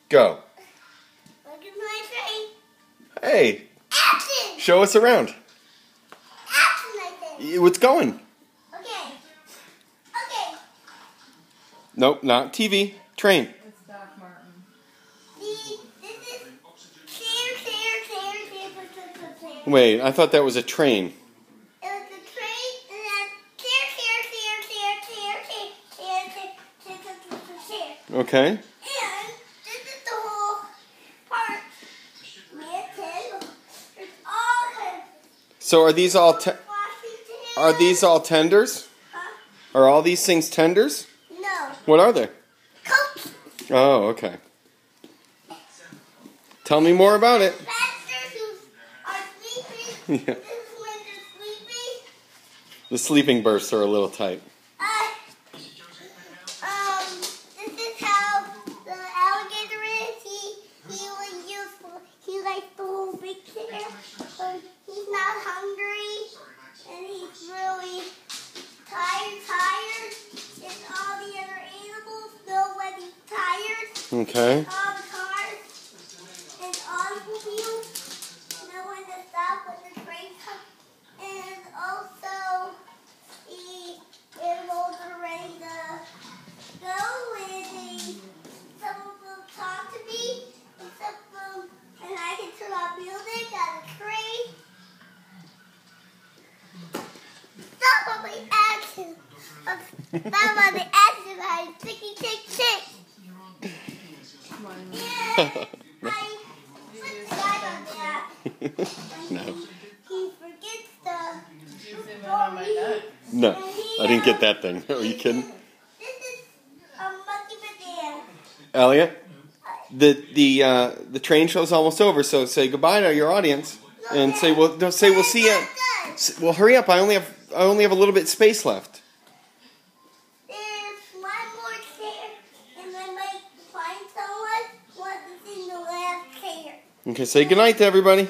Go. Look at my face. Hey. Action! Show us around. Action, I think. What's going? Okay. Okay. Nope, not TV. Train. It's Doc Martin. This is chair. Wait, I thought that was a train. It was a train, and then chair. Okay. And this is the whole part. There's all kinds So are these all tenders? Huh? Are all these things tenders? No. What are they? Coats. Oh, okay. Tell me more about it. Masters who are sleeping. Yeah. This is when they're sleeping. The sleeping berths are a little tight. This is how the alligator is. He likes the whole big chair. He's not hungry, and he's really tired. And all the other animals know when he's tired. Okay. All the cars and automobiles know when to stop when the train comes. And also, the animals are ready to go, and some of them talk to me, and some of them, and I can turn on music on the train. Stop on the action. Stop on the action. I'm ticky tick tick. Come on. And I put the guy on that. No. He forgets the You zoom in on my neck. No, I didn't get that thing. Are you kidding? This is a monkey banana. Elliott, the train show's almost over, so say goodbye to your audience and say we'll see you. Well, hurry up. I only have a little bit of space left. There's one more chair, and I might find someone who wants to see the last chair. Okay, say goodnight to everybody.